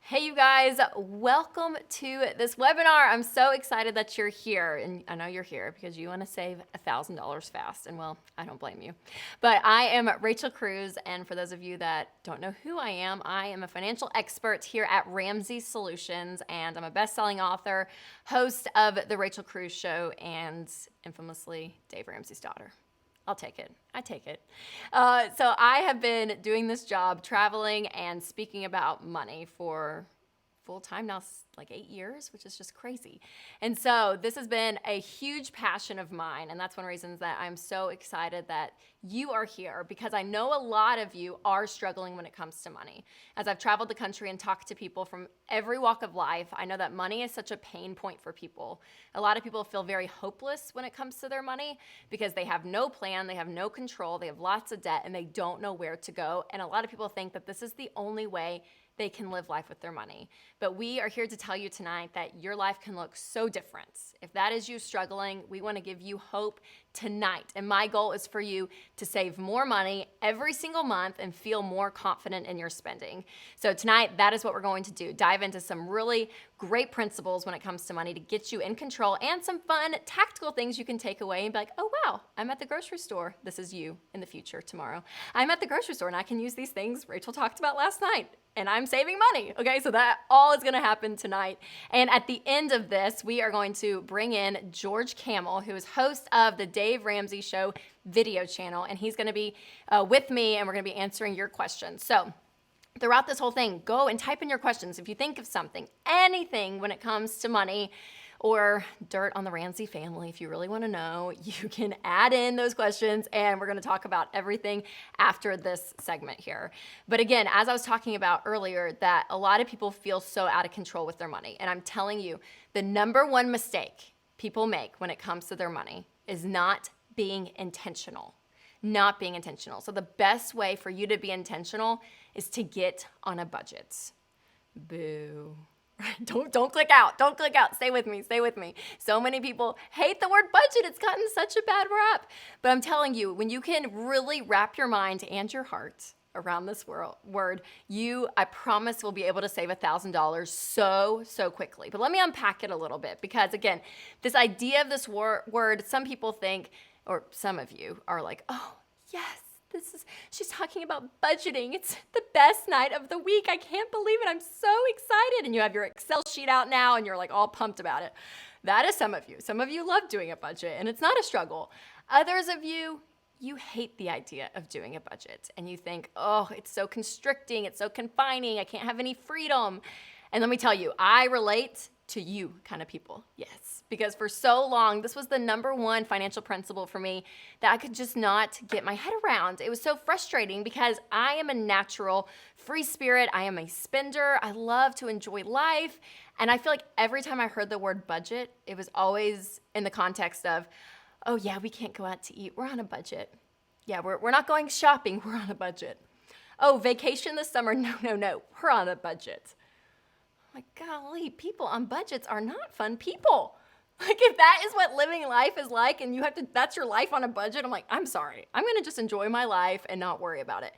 Hey, you guys, welcome to this webinar. I'm so excited that you're here. And I know you're here because you want to save $1,000 fast. And well, I don't blame you. But I am Rachel Cruze. And for those of you that don't know who I am a financial expert here at Ramsey Solutions. And I'm a best-selling author, host of The Rachel Cruze Show, and infamously Dave Ramsey's daughter. I'll take it. I take it. So I have been doing this job, traveling and speaking about money for full time now, like 8 years, which is just crazy. And so this has been a huge passion of mine. And that's one of the reasons that I'm so excited that you are here, because I know a lot of you are struggling when it comes to money. As I've traveled the country and talked to people from every walk of life, I know that money is such a pain point for people. A lot of people feel very hopeless when it comes to their money because they have no plan, they have no control, they have lots of debt, and they don't know where to go. And a lot of people think that this is the only way they can live life with their money. But we are here to tell you tonight that your life can look so different. If that is you struggling, we want to give you hope tonight. And my goal is for you to save more money every single month and feel more confident in your spending. So tonight, that is what we're going to do. Dive into some really great principles when it comes to money to get you in control, and some fun tactical things you can take away and be like, oh wow, I'm at the grocery store. This is you in the future tomorrow. I'm at the grocery store and I can use these things Rachel talked about last night, and I'm saving money. Okay, so that all is gonna happen tonight. And at the end of this, we are going to bring in George Camel, who is host of the Dave Ramsey Show video channel, and he's gonna be with me, and we're gonna be answering your questions. So throughout this whole thing, go and type in your questions. If you think of something, anything when it comes to money or dirt on the Ramsey family, if you really want to know, you can add in those questions, and we're going to talk about everything after this segment here. But again, as I was talking about earlier, that a lot of people feel so out of control with their money. And I'm telling you, the number one mistake people make when it comes to their money is not being intentional. Not being intentional. So the best way for you to be intentional is to get on a budget. Boo. Don't click out. Don't click out. Stay with me. Stay with me. So many people hate the word budget. It's gotten such a bad rap. But I'm telling you, when you can really wrap your mind and your heart around this word, you, I promise, will be able to save $1,000 so quickly. But let me unpack it a little bit, because again, this idea of this word, some people think, or some of you are like, oh, yes, she's talking about budgeting. It's the best night of the week. I can't believe it. I'm so excited. And you have your Excel sheet out now and you're like all pumped about it. That is some of you. Some of you love doing a budget and it's not a struggle. Others of you, you hate the idea of doing a budget and you think, oh, it's so constricting. It's so confining. I can't have any freedom. And let me tell you, I relate to you kind of people. Yes, because for so long, this was the number one financial principle for me that I could just not get my head around. It was so frustrating because I am a natural free spirit. I am a spender. I love to enjoy life. And I feel like every time I heard the word budget, it was always in the context of, oh yeah, we can't go out to eat. We're on a budget. Yeah, we're not going shopping. We're on a budget. Oh, vacation this summer. No. We're on a budget. Like, golly, people on budgets are not fun people. Like, if that is what living life is like and that's your life on a budget, I'm like, I'm sorry. I'm going to just enjoy my life and not worry about it.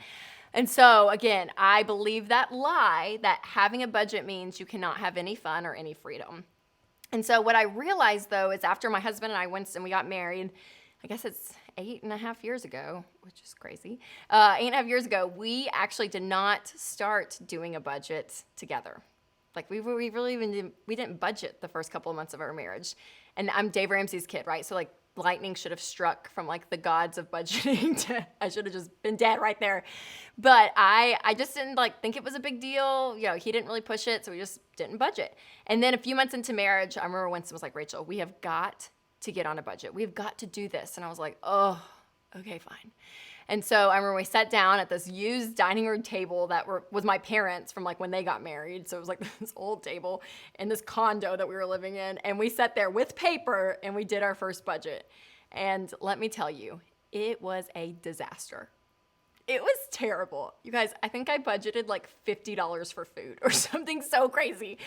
And so, again, I believe that lie that having a budget means you cannot have any fun or any freedom. And so what I realized, though, is after my husband and I went and we got married, I guess it's 8.5 years ago, which is crazy. 8.5 years ago, we actually did not start doing a budget together. Like we didn't budget the first couple of months of our marriage. And I'm Dave Ramsey's kid, right? So like lightning should have struck from like the gods of budgeting to, I should have just been dead right there. But I just didn't like think it was a big deal. You know, he didn't really push it, so we just didn't budget. And then a few months into marriage, I remember Winston was like, Rachel, we have got to get on a budget. We've got to do this. And I was like, oh, okay, fine. And so I remember we sat down at this used dining room table that was my parents from like when they got married. So it was like this old table in this condo that we were living in. And we sat there with paper and we did our first budget. And let me tell you, it was a disaster. It was terrible. You guys, I think I budgeted like $50 for food or something so crazy.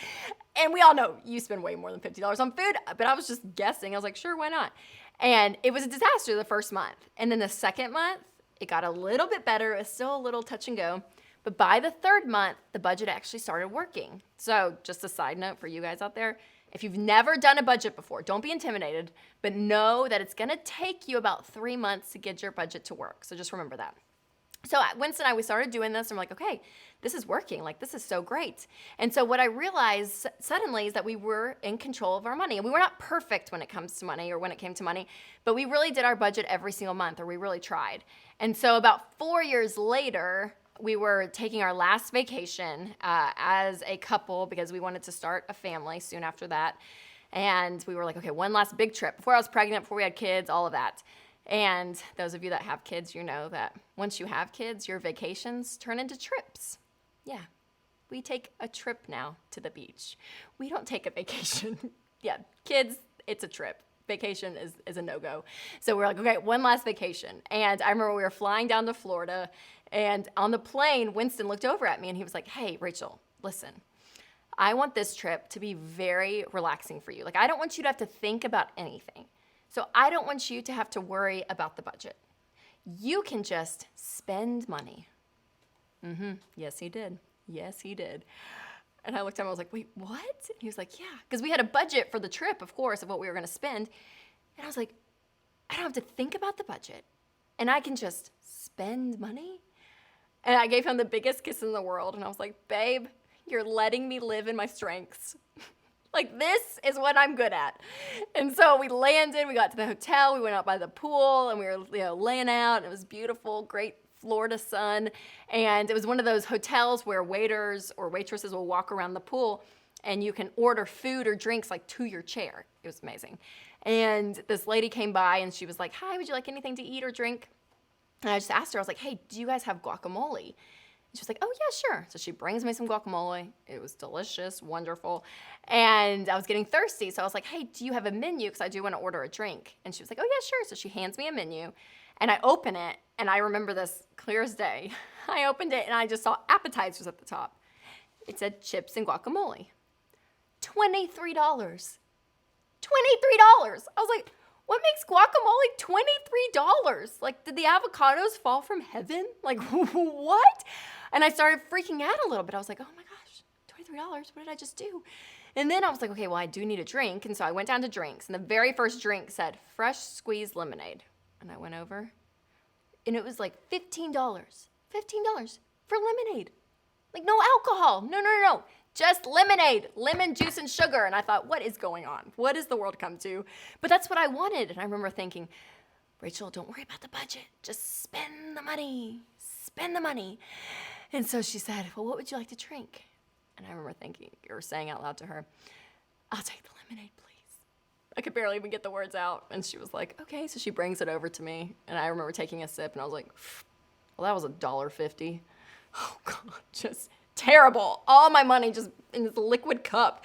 And we all know you spend way more than $50 on food, but I was just guessing. I was like, sure, why not? And it was a disaster the first month. And then the second month, it got a little bit better. It was still a little touch and go. But by the third month, the budget actually started working. So just a side note for you guys out there, if you've never done a budget before, don't be intimidated, but know that it's gonna take you about 3 months to get your budget to work. So just remember that. So Winston and I, we started doing this, and we're like, okay, this is working. Like, this is so great. And so what I realized suddenly is that we were in control of our money. And we were not perfect when it comes to money or when it came to money, but we really did our budget every single month, or we really tried. And so about 4 years later, we were taking our last vacation as a couple because we wanted to start a family soon after that. And we were like, okay, one last big trip. Before I was pregnant, before we had kids, all of that. And those of you that have kids, you know that once you have kids, your vacations turn into trips. Yeah, we take a trip now to the beach. We don't take a vacation. Yeah, kids, it's a trip. Vacation is a no-go. So we're like, okay, one last vacation. And I remember we were flying down to Florida, and on the plane, Winston looked over at me and he was like, hey, Rachel, listen, I want this trip to be very relaxing for you. Like, I don't want you to have to think about anything. So I don't want you to have to worry about the budget. You can just spend money. Yes, he did. Yes, he did. And I looked at him, I was like, wait, what? And he was like, yeah. Because we had a budget for the trip, of course, of what we were going to spend. And I was like, I don't have to think about the budget. And I can just spend money. And I gave him the biggest kiss in the world. And I was like, babe, you're letting me live in my strengths. Like, this is what I'm good at. And so we landed, we got to the hotel, we went out by the pool, and we were laying out, and it was beautiful, great Florida sun. And it was one of those hotels where waiters or waitresses will walk around the pool, and you can order food or drinks like to your chair. It was amazing. And this lady came by, and she was like, hi, would you like anything to eat or drink? And I just asked her, I was like, hey, do you guys have guacamole? She was like, oh, yeah, sure. So she brings me some guacamole. It was delicious, wonderful. And I was getting thirsty. So I was like, hey, do you have a menu? Because I do want to order a drink. And she was like, oh, yeah, sure. So she hands me a menu. And I open it. And I remember this clear as day. I opened it, and I just saw appetizers at the top. It said chips and guacamole. $23. $23. I was like, what makes guacamole $23? Like, did the avocados fall from heaven? Like, what? And I started freaking out a little bit. I was like, oh my gosh, $23, what did I just do? And then I was like, okay, well, I do need a drink. And so I went down to drinks, and the very first drink said fresh squeezed lemonade. And I went over, and it was like $15. $15 for lemonade. Like, no alcohol. No. Just lemonade, lemon juice and sugar. And I thought, what is going on? What has the world come to? But that's what I wanted. And I remember thinking, Rachel, don't worry about the budget. Just spend the money. Spend the money. And so she said, well, what would you like to drink? And I remember thinking, or saying out loud to her, I'll take the lemonade, please. I could barely even get the words out. And she was like, okay. So she brings it over to me. And I remember taking a sip, and I was like, well, that was $1.50. Oh, God, just terrible. All my money just in this liquid cup.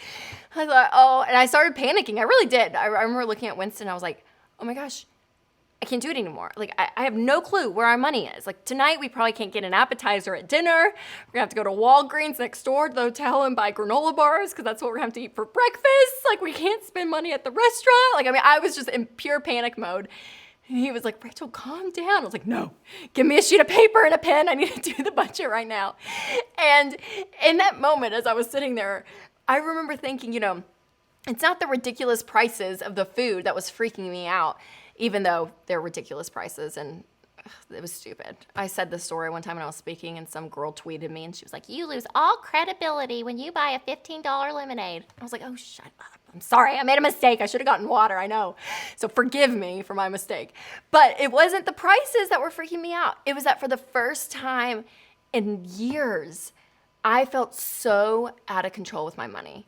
I thought, oh, and I started panicking. I really did. I remember looking at Winston. I was like, oh my gosh, I can't do it anymore. Like, I have no clue where our money is. Like, tonight we probably can't get an appetizer at dinner. We're gonna have to go to Walgreens next door to the hotel and buy granola bars because that's what we're gonna have to eat for breakfast. Like, we can't spend money at the restaurant. Like, I mean, I was just in pure panic mode. And he was like, Rachel, calm down. I was like, no, give me a sheet of paper and a pen. I need to do the budget right now. And in that moment, as I was sitting there, I remember thinking, it's not the ridiculous prices of the food that was freaking me out, even though they're ridiculous prices, and it was stupid. I said this story one time when I was speaking, and some girl tweeted me, and she was like, you lose all credibility when you buy a $15 lemonade. I was like, oh, shut up. I'm sorry, I made a mistake. I should have gotten water, I know. So forgive me for my mistake. But it wasn't the prices that were freaking me out. It was that for the first time in years, I felt so out of control with my money.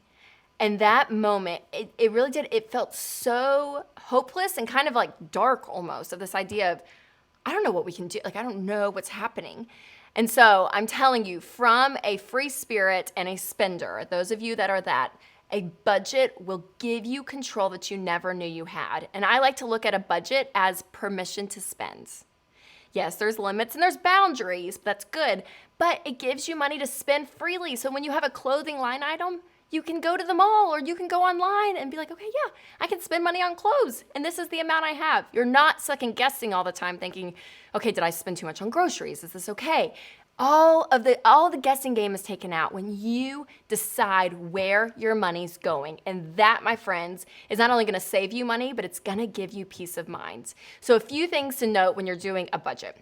And that moment, it really did. It felt so hopeless and kind of like dark almost, of this idea of, I don't know what we can do. Like, I don't know what's happening. And so I'm telling you, from a free spirit and a spender, those of you that are that, a budget will give you control that you never knew you had. And I like to look at a budget as permission to spend. Yes, there's limits and there's boundaries, but that's good. But it gives you money to spend freely. So when you have a clothing line item, you can go to the mall or you can go online and be like, okay, yeah, I can spend money on clothes, and this is the amount I have. You're not second guessing all the time thinking, okay, did I spend too much on groceries? Is this okay? All the guessing game is taken out when you decide where your money's going. And that, my friends, is not only going to save you money, but it's going to give you peace of mind. So a few things to note when you're doing a budget.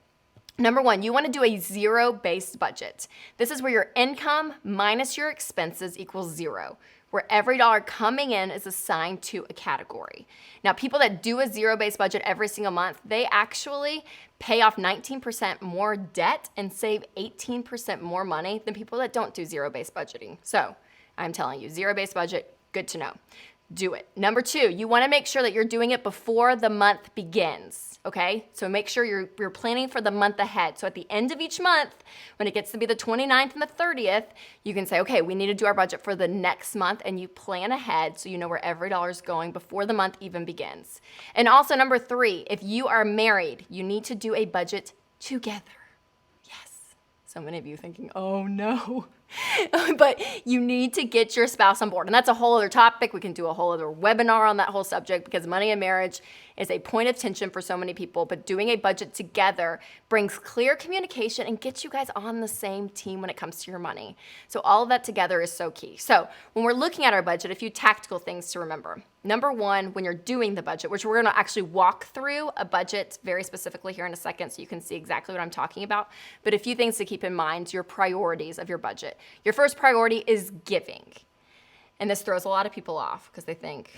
Number one, you want to do a zero-based budget. This is where your income minus your expenses equals zero, where every dollar coming in is assigned to a category. Now, people that do a zero-based budget every single month, they actually pay off 19% more debt and save 18% more money than people that don't do zero-based budgeting. So I'm telling you, zero-based budget, good to know. Do it. Number two, you want to make sure that you're doing it before the month begins, okay? So make sure you're planning for the month ahead. So at the end of each month, when it gets to be the 29th and the 30th, you can say, okay, we need to do our budget for the next month, and you plan ahead so you know where every dollar is going before the month even begins. And also number three, if you are married, you need to do a budget together. Yes. So many of you thinking, oh no. But you need to get your spouse on board. And that's a whole other topic. We can do a whole other webinar on that whole subject because money and marriage is a point of tension for so many people. But doing a budget together brings clear communication and gets you guys on the same team when it comes to your money. So all of that together is so key. So when we're looking at our budget, a few tactical things to remember. Number one, when you're doing the budget, which we're going to actually walk through a budget very specifically here in a second so you can see exactly what I'm talking about. But a few things to keep in mind, your priorities of your budget. Your first priority is giving. And this throws a lot of people off because they think,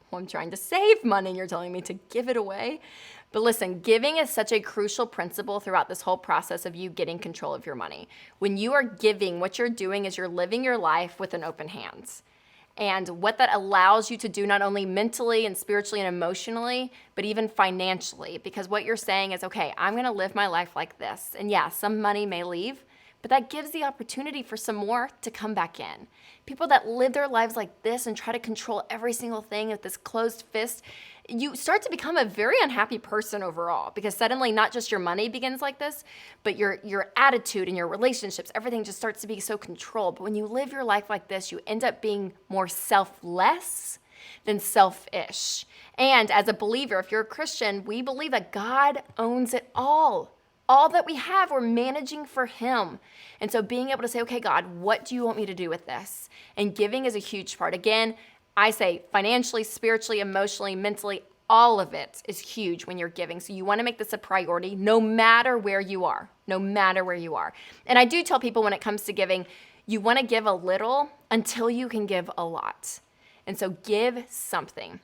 well, I'm trying to save money and you're telling me to give it away. But listen, giving is such a crucial principle throughout this whole process of you getting control of your money. When you are giving, what you're doing is you're living your life with an open hand. And what that allows you to do not only mentally and spiritually and emotionally, but even financially. Because what you're saying is, okay, I'm going to live my life like this. And yeah, some money may leave, but that gives the opportunity for some more to come back in. People that live their lives like this and try to control every single thing with this closed fist, you start to become a very unhappy person overall because suddenly not just your money begins like this, but your attitude and your relationships, everything just starts to be so controlled. But when you live your life like this, you end up being more selfless than selfish. And as a believer, if you're a Christian, we believe that God owns it all. All that we have, we're managing for Him. And so being able to say, okay, God, what do you want me to do with this? And giving is a huge part. Again, I say financially, spiritually, emotionally, mentally, all of it is huge when you're giving. So you want to make this a priority no matter where you are, no matter where you are. And I do tell people when it comes to giving, you want to give a little until you can give a lot. And so give something.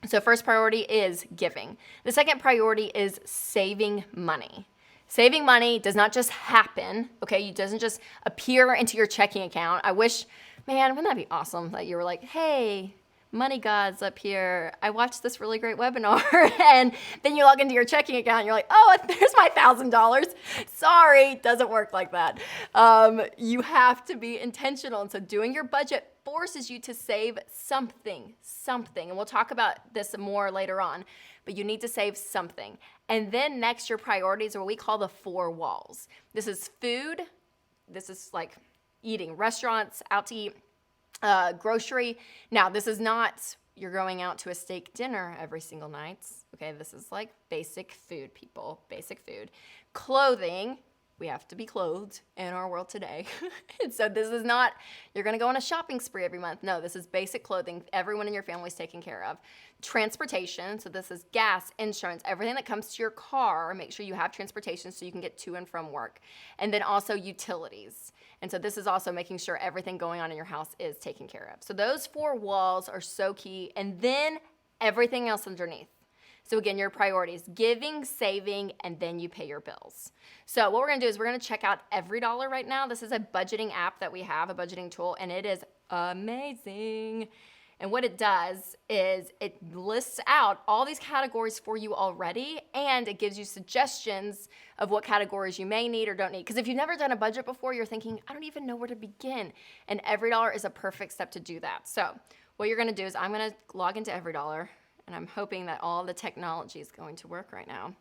So first priority is giving. The second priority is saving money. Saving money does not just happen, okay? It doesn't just appear into your checking account. I wish, man, wouldn't that be awesome that you were like, hey, money gods up here, I watched this really great webinar, and then you log into your checking account and you're like, oh, there's my $1,000. Sorry, doesn't work like that. You have to be intentional, and so doing your budget forces you to save something, and we'll talk about this more later on, but you need to save something. And then next, your priorities are what we call the 4 walls. This is food, this is like eating, restaurants, out to eat, grocery. Now, this is not you're going out to a steak dinner every single night. Okay, this is like basic food, people, basic food. Clothing, we have to be clothed in our world today. And so this is not, you're going to go on a shopping spree every month. No, this is basic clothing. Everyone in your family is taken care of. Transportation, so this is gas, insurance, everything that comes to your car. Make sure you have transportation so you can get to and from work. And then also utilities. And so this is also making sure everything going on in your house is taken care of. So those 4 walls are so key. And then everything else underneath. So again, your priorities, giving, saving, and then you pay your bills. So what we're gonna do is we're gonna check out EveryDollar right now. This is a budgeting app that we have, a budgeting tool, and it is amazing. And what it does is it lists out all these categories for you already, and it gives you suggestions of what categories you may need or don't need. Because if you've never done a budget before, you're thinking, I don't even know where to begin. And EveryDollar is a perfect step to do that. So what you're gonna do is I'm gonna log into EveryDollar, and I'm hoping that all the technology is going to work right now.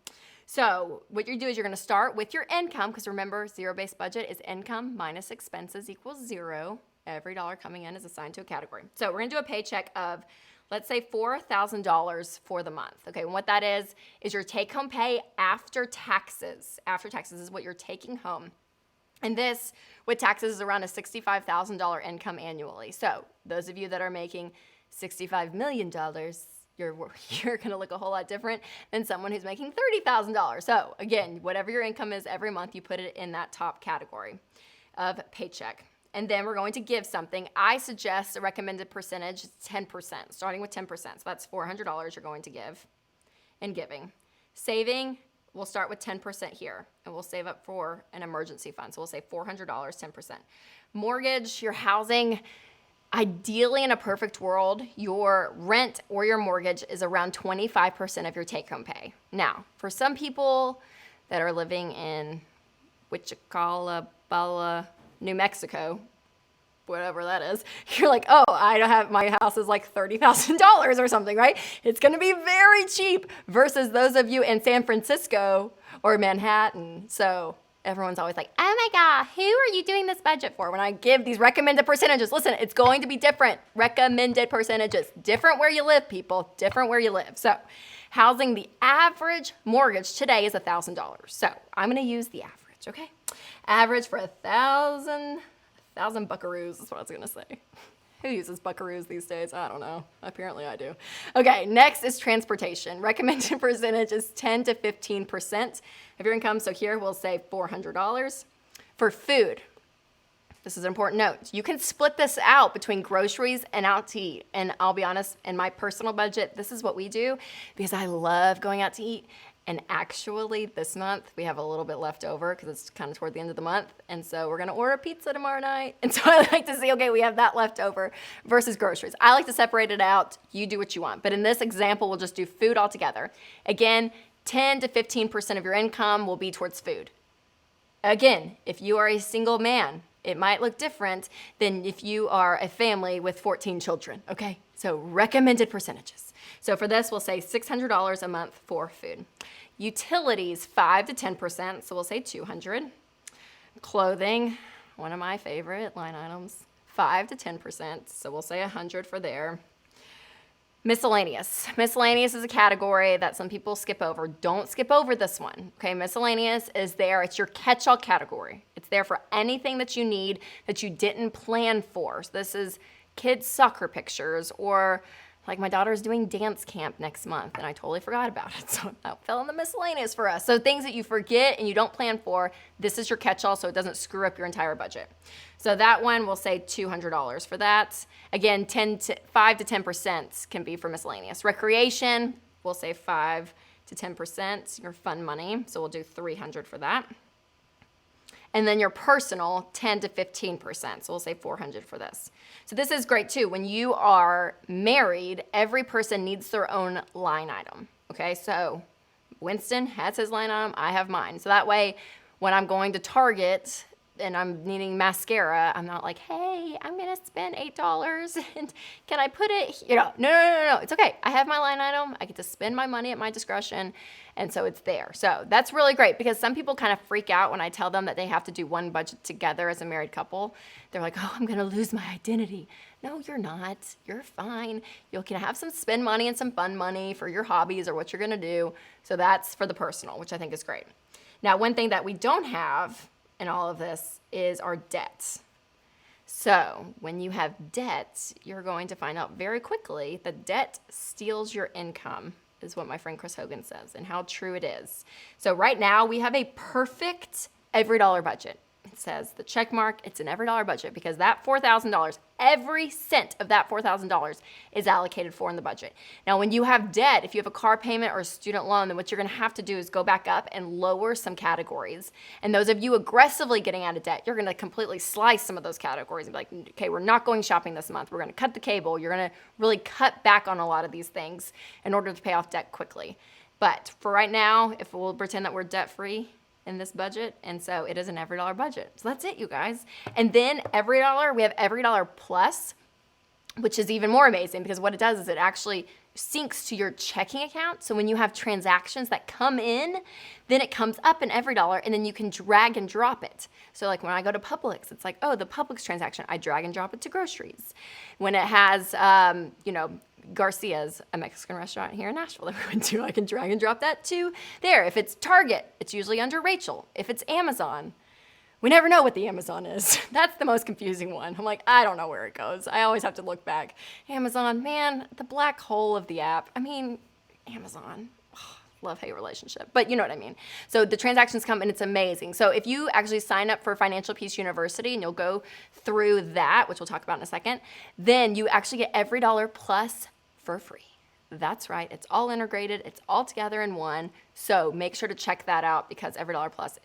So what you do is you're gonna start with your income, because remember, zero-based budget is income minus expenses equals 0. Every dollar coming in is assigned to a category. So we're gonna do a paycheck of, let's say $4,000 for the month. Okay, and what that is your take-home pay after taxes. After taxes is what you're taking home. And this, with taxes, is around a $65,000 income annually. So those of you that are making $65 million, you're going to look a whole lot different than someone who's making $30,000. So again, whatever your income is every month, you put it in that top category of paycheck. And then we're going to give something. I suggest a recommended percentage is 10%, starting with 10%. So that's $400 you're going to give in giving. Saving, we'll start with 10% here, and we'll save up for an emergency fund. So we'll say $400, 10%. Mortgage, your housing, ideally in a perfect world, your rent or your mortgage is around 25% of your take-home pay. Now, for some people that are living in Wichita, New Mexico, whatever that is, you're like, oh, I don't have, my house is like $30,000 or something, right? It's going to be very cheap versus those of you in San Francisco or Manhattan. So everyone's always like, oh my God, who are you doing this budget for? When I give these recommended percentages, listen, it's going to be different. Recommended percentages, different where you live, people, different where you live. So housing, the average mortgage today is $1,000. So I'm going to use the average, okay? Average for 1,000 buckaroos is what I was gonna say. Who uses buckaroos these days? I don't know. Apparently I do. Okay, next is transportation. Recommended percentage is 10 to 15% of your income. So here we'll say $400. For food, this is an important note. You can split this out between groceries and out to eat. And I'll be honest, in my personal budget, this is what we do because I love going out to eat. And actually, this month, we have a little bit left over because it's kind of toward the end of the month. And so we're going to order pizza tomorrow night. And so I like to see, okay, we have that left over versus groceries. I like to separate it out. You do what you want. But in this example, we'll just do food altogether. Again, 10 to 15% of your income will be towards food. Again, if you are a single man, it might look different than if you are a family with 14 children, okay? So recommended percentages. So for this, we'll say $600 a month for food. Utilities, 5 to 10%, so we'll say $200. Clothing, one of my favorite line items, 5 to 10%, so we'll say $100 for there. Miscellaneous. Miscellaneous is a category that some people skip over. Don't skip over this one, okay? Miscellaneous is there. It's your catch-all category. It's there for anything that you need that you didn't plan for. So this is kids' soccer pictures, or like my daughter's doing dance camp next month and I totally forgot about it. So that fell in the miscellaneous for us. So things that you forget and you don't plan for, this is your catch-all so it doesn't screw up your entire budget. So that one, we'll say $200 for that. Again, 5 to 10% can be for miscellaneous. Recreation, we'll say 5 to 10%, your fun money. So we'll do $300 for that. And then your personal, 10 to 15%. So we'll say $400 for this. So this is great too. When you are married, every person needs their own line item. Okay, so Winston has his line item, I have mine. So that way, when I'm going to Target and I'm needing mascara, I'm not like, hey, I'm gonna spend $8 and can I put it here? No, it's okay. I have my line item. I get to spend my money at my discretion. And so it's there. So that's really great because some people kind of freak out when I tell them that they have to do one budget together as a married couple. They're like, oh, I'm gonna lose my identity. No, you're not. You're fine. You can have some spend money and some fun money for your hobbies or what you're gonna do. So that's for the personal, which I think is great. Now, one thing that we don't have in all of this is our debt. So when you have debt, you're going to find out very quickly that debt steals your income, is what my friend Chris Hogan says, and how true it is. So right now we have a perfect every dollar budget. It says the check mark, it's an every dollar budget because that $4,000, every cent of that $4,000 is allocated for in the budget. Now, when you have debt, if you have a car payment or a student loan, then what you're gonna have to do is go back up and lower some categories. And those of you aggressively getting out of debt, you're gonna completely slice some of those categories and be like, okay, we're not going shopping this month. We're gonna cut the cable. You're gonna really cut back on a lot of these things in order to pay off debt quickly. But for right now, if we'll pretend that we're debt-free in this budget, and so it is an every dollar budget. So that's it, you guys. And then every dollar, we have every dollar plus, which is even more amazing because what it does is it actually syncs to your checking account. So when you have transactions that come in, then it comes up in every dollar and then you can drag and drop it. So like when I go to Publix, it's like, oh, the Publix transaction, I drag and drop it to groceries. When it has, Garcia's, a Mexican restaurant here in Nashville that we went to, I can drag and drop that to there. If it's Target, it's usually under Rachel. If it's Amazon, we never know what the Amazon is. That's the most confusing one. I'm like, I don't know where it goes. I always have to look back. Amazon, man, the black hole of the app. I mean, Amazon. Love-hate relationship, but you know what I mean. So the transactions come and it's amazing. So if you actually sign up for Financial Peace University and you'll go through that, which we'll talk about in a second, then you actually get every dollar plus for free. That's right. It's all integrated. It's all together in one. So make sure to check that out because every dollar plus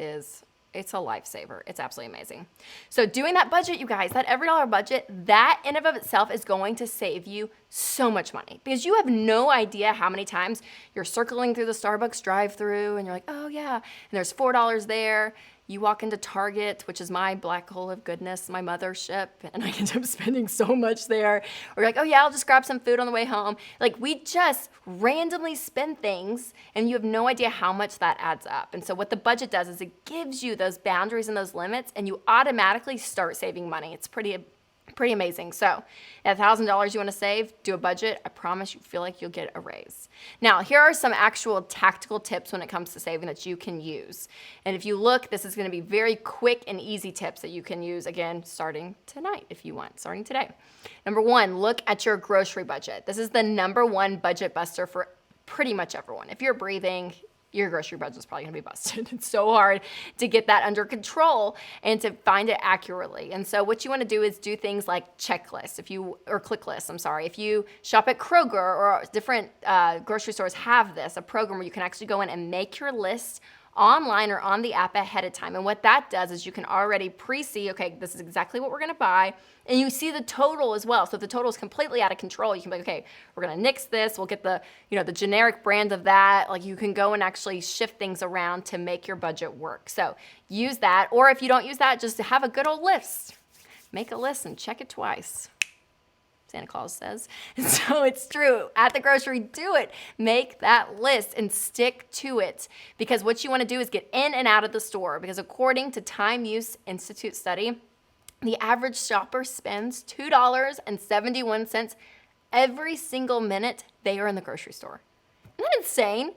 it's a lifesaver. It's absolutely amazing. So doing that budget, you guys, that every dollar budget, that in and of itself is going to save you so much money because you have no idea how many times you're circling through the Starbucks drive-through and you're like, oh yeah, and there's $4 there. You walk into Target, which is my black hole of goodness, my mothership, and I end up spending so much there. Or you're like, oh yeah, I'll just grab some food on the way home. Like we just randomly spend things and you have no idea how much that adds up. And so what the budget does is it gives you those boundaries and those limits and you automatically start saving money. It's pretty amazing. So at $1,000 you want to save, do a budget. I promise you feel like you'll get a raise. Now, here are some actual tactical tips when it comes to saving that you can use. And if you look, this is going to be very quick and easy tips that you can use, again, starting tonight if you want, starting today. Number one, look at your grocery budget. This is the number one budget buster for pretty much everyone. If you're breathing, your grocery budget is probably gonna be busted. It's so hard to get that under control and to find it accurately. And so what you wanna do is do things like checklists, or click lists, I'm sorry. If you shop at Kroger or different grocery stores have this, a program where you can actually go in and make your list online or on the app ahead of time. And what that does is you can already pre-see, okay, this is exactly what we're gonna buy, and you see the total as well. So if the total is completely out of control, you can be like, okay, we're gonna nix this, we'll get the generic brand of that. Like you can go and actually shift things around to make your budget work. So use that, or if you don't use that, just have a good old list. Make a list and check it twice. Santa Claus says. And so it's true. At the grocery, do it. Make that list and stick to it. Because what you want to do is get in and out of the store. Because according to Time Use Institute study, the average shopper spends $2.71 every single minute they are in the grocery store. Isn't that insane?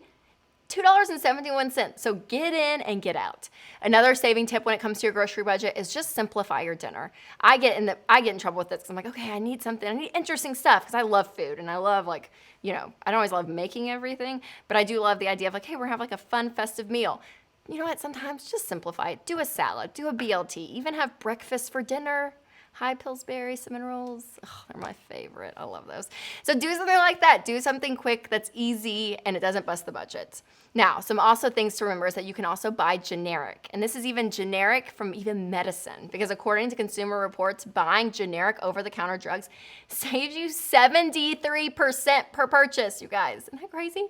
$2.71. So get in and get out. Another saving tip when it comes to your grocery budget is just simplify your dinner. I get in trouble with this because I'm like, okay, I need something. I need interesting stuff because I love food and I love I don't always love making everything, but I do love the idea of like, hey, we're having like a fun festive meal. You know what? Sometimes just simplify it. Do a salad, do a BLT, even have breakfast for dinner. Hi, Pillsbury cinnamon rolls. Oh, they're my favorite. I love those. So do something like that. Do something quick that's easy and it doesn't bust the budget. Now, some also things to remember is that you can also buy generic. And this is even generic from even medicine because according to Consumer Reports, buying generic over-the-counter drugs saves you 73% per purchase, you guys. Isn't that crazy?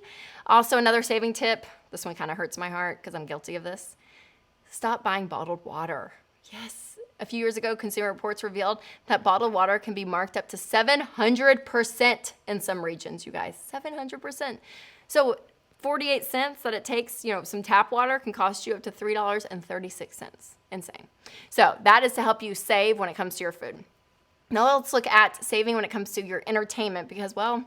Also, another saving tip. This one kind of hurts my heart because I'm guilty of this. Stop buying bottled water. Yes. A few years ago, Consumer Reports revealed that bottled water can be marked up to 700% in some regions, you guys, 700%. So 48 cents that it takes, some tap water can cost you up to $3.36. Insane. So that is to help you save when it comes to your food. Now let's look at saving when it comes to your entertainment because, well,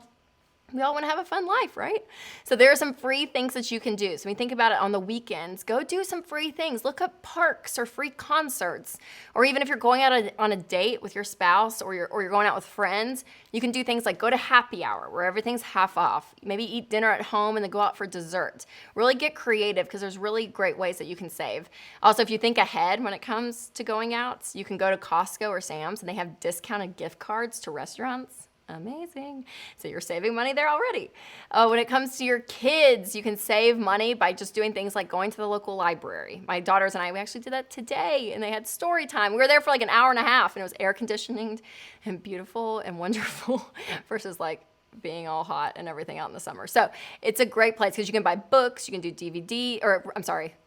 we all want to have a fun life, right? So there are some free things that you can do. So when you think about it on the weekends, go do some free things. Look up parks or free concerts. Or even if you're going out on a date with your spouse or you're going out with friends, you can do things like go to happy hour where everything's half off. Maybe eat dinner at home and then go out for dessert. Really get creative because there's really great ways that you can save. Also, if you think ahead when it comes to going out, you can go to Costco or Sam's and they have discounted gift cards to restaurants. Amazing. So you're saving money there already. When it comes to your kids, you can save money by just doing things like going to the local library. My daughters and I, we actually did that today and they had story time. We were there for like an hour and a half and it was air conditioning and beautiful and wonderful versus like being all hot and everything out in the summer. So it's a great place because you can buy books, you can do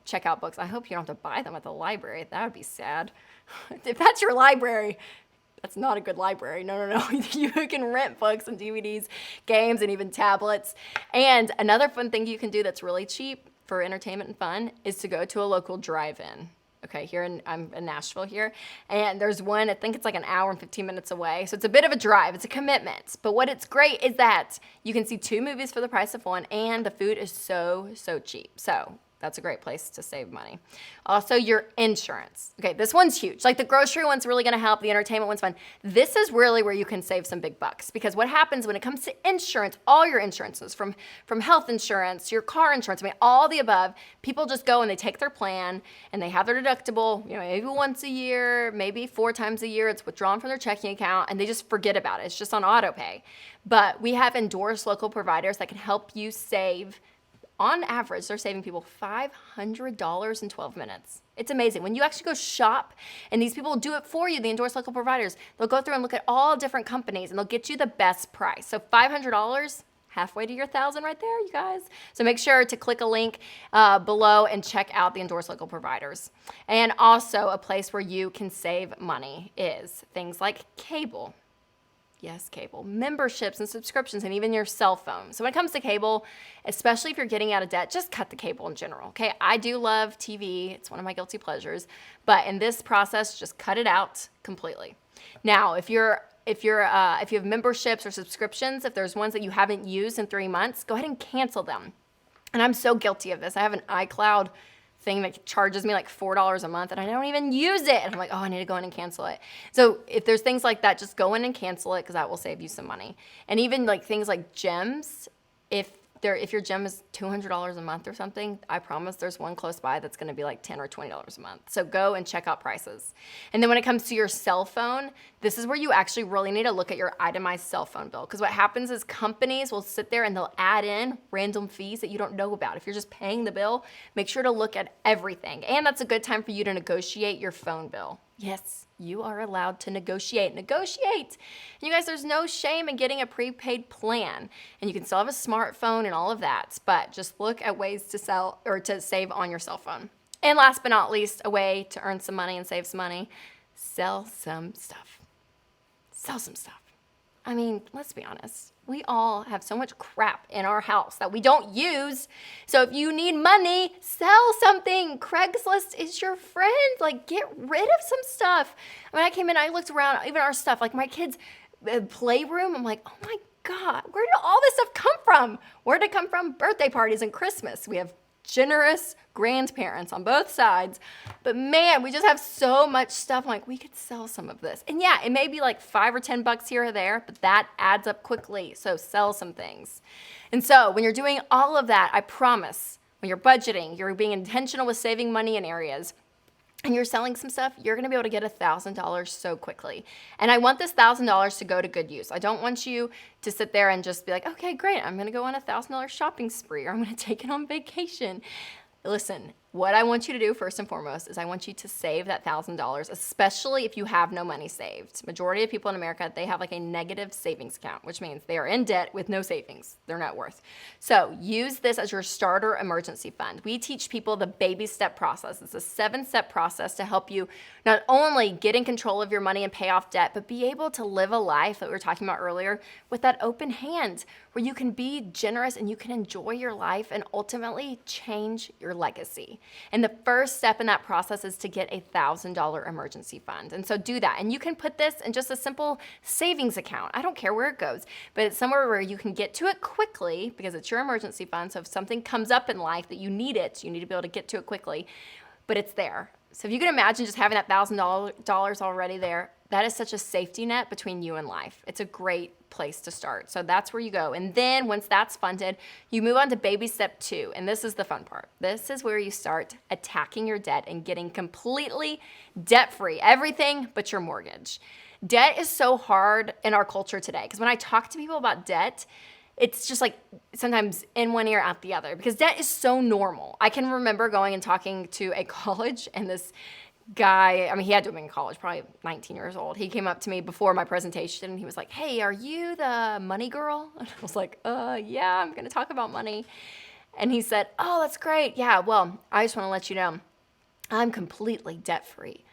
check out books. I hope you don't have to buy them at the library. That would be sad. If that's your library, that's not a good library. No. You can rent books and DVDs, games, and even tablets. And another fun thing you can do that's really cheap for entertainment and fun is to go to a local drive-in. Okay, I'm in Nashville here, and there's one, I think it's like an hour and 15 minutes away. So it's a bit of a drive, it's a commitment. But what it's great is that you can see 2 movies for the price of one, and the food is so cheap. So That's a great place to save money. Also, your insurance. Okay, this one's huge. Like the grocery one's really gonna help, the entertainment one's fun. This is really where you can save some big bucks, because what happens when it comes to insurance, all your insurances, from health insurance, your car insurance, I mean, all the above, people just go and they take their plan and they have their deductible, maybe once a year, maybe 4 times a year, it's withdrawn from their checking account, and they just forget about it. It's just on auto pay. But we have endorsed local providers that can help you save. On average, they're saving people $500 in 12 minutes. It's amazing. When you actually go shop, and these people do it for you, the endorsed local providers, they'll go through and look at all different companies, and they'll get you the best price. So $500, halfway to your $1,000 right there, you guys. So make sure to click a link below and check out the endorsed local providers. And also, a place where you can save money is things like cable. Yes, cable, memberships and subscriptions, and even your cell phone. So when it comes to cable, especially if you're getting out of debt, just cut the cable in general, okay? I do love TV. It's one of my guilty pleasures. But in this process, just cut it out completely. Now, if you have memberships or subscriptions, if there's ones that you haven't used in 3 months, go ahead and cancel them. And I'm so guilty of this. I have an iCloud thing that charges me like $4 a month, and I don't even use it. And I'm like, oh, I need to go in and cancel it. So if there's things like that, just go in and cancel it, because that will save you some money. And even like things like gyms, if your gym is $200 a month or something, I promise there's one close by that's gonna be like $10 or $20 a month. So go and check out prices. And then when it comes to your cell phone, this is where you actually really need to look at your itemized cell phone bill. Because what happens is companies will sit there and they'll add in random fees that you don't know about. If you're just paying the bill, make sure to look at everything. And that's a good time for you to negotiate your phone bill. Yes, you are allowed to negotiate. Negotiate. And you guys, there's no shame in getting a prepaid plan. And you can still have a smartphone and all of that. But just look at ways to save on your cell phone. And last but not least, a way to earn some money and save some money, sell some stuff. Sell some stuff. I mean, let's be honest. We all have so much crap in our house that we don't use. So if you need money, sell something. Craigslist is your friend. Like, get rid of some stuff. I mean, I came in, I looked around, even our stuff, like my kids' playroom. I'm like, oh my God, where did all this stuff come from? Where did it come from? Birthday parties and Christmas. We have generous grandparents on both sides. But man, we just have so much stuff. I'm like, we could sell some of this. And yeah, it may be like $5 or $10 here or there, but that adds up quickly. So sell some things. And so when you're doing all of that, I promise, when you're budgeting, you're being intentional with saving money in areas, and you're selling some stuff, you're gonna be able to get $1,000 so quickly. And I want this $1,000 to go to good use. I don't want you to sit there and just be like, okay, great, I'm gonna go on a $1,000 shopping spree, or I'm gonna take it on vacation. Listen, what I want you to do first and foremost is I want you to save that $1,000, especially if you have no money saved. Majority of people in America, they have like a negative savings account, which means they are in debt with no savings, their net worth. So use this as your starter emergency fund. We teach people the baby step process. It's a 7-step process to help you not only get in control of your money and pay off debt, but be able to live a life that we were talking about earlier with that open hand, where you can be generous and you can enjoy your life and ultimately change your legacy. And the first step in that process is to get a $1,000 emergency fund. And so do that. And you can put this in just a simple savings account. I don't care where it goes, but it's somewhere where you can get to it quickly, because it's your emergency fund. So if something comes up in life that you need it, you need to be able to get to it quickly, but it's there. So if you can imagine just having that $1,000 already there, that is such a safety net between you and life. It's a great place to start. So that's where you go. And then once that's funded, you move on to baby step 2. And this is the fun part. This is where you start attacking your debt and getting completely debt-free. Everything but your mortgage. Debt is so hard in our culture today, because when I talk to people about debt, it's just like sometimes in one ear, out the other, because debt is so normal. I can remember going and talking to a college, and this guy, I mean, he had to have been in college, probably 19 years old. He came up to me before my presentation and he was like, hey, are you the money girl? And I was like, yeah, I'm gonna talk about money. And he said, oh, that's great. Yeah, well, I just wanna let you know, I'm completely debt-free.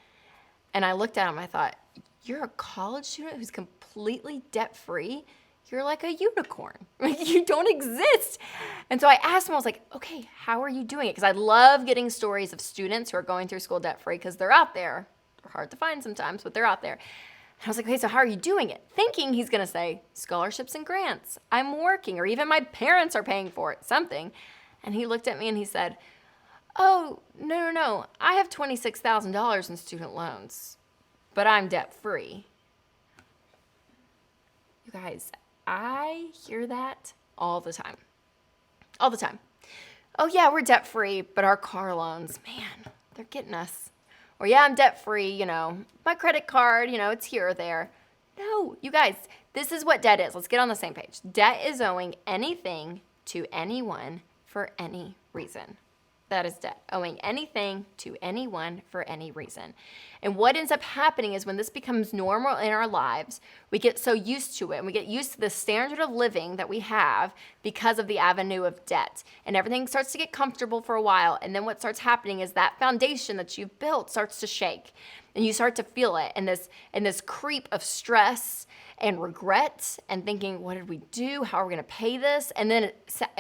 And I looked at him, I thought, you're a college student who's completely debt-free? You're like a unicorn. You don't exist. And so I asked him, I was like, okay, how are you doing it? Because I love getting stories of students who are going through school debt-free, because they're out there. They're hard to find sometimes, but they're out there. And I was like, okay, so how are you doing it? Thinking he's gonna say, scholarships and grants. I'm working, or even my parents are paying for it, something. And he looked at me and he said, Oh, no. I have $26,000 in student loans, but I'm debt free. You guys, I hear that all the time. All the time. Oh, yeah, we're debt free, but our car loans, man, they're getting us. Or, yeah, I'm debt free, my credit card, it's here or there. No, you guys, this is what debt is. Let's get on the same page. Debt is owing anything to anyone for any reason. That is debt. Owing anything to anyone for any reason. And what ends up happening is when this becomes normal in our lives, we get so used to it and we get used to the standard of living that we have because of the avenue of debt. And everything starts to get comfortable for a while. And then what starts happening is that foundation that you've built starts to shake. And you start to feel it. And this creep of stress and regret and thinking, what did we do? How are we going to pay this? And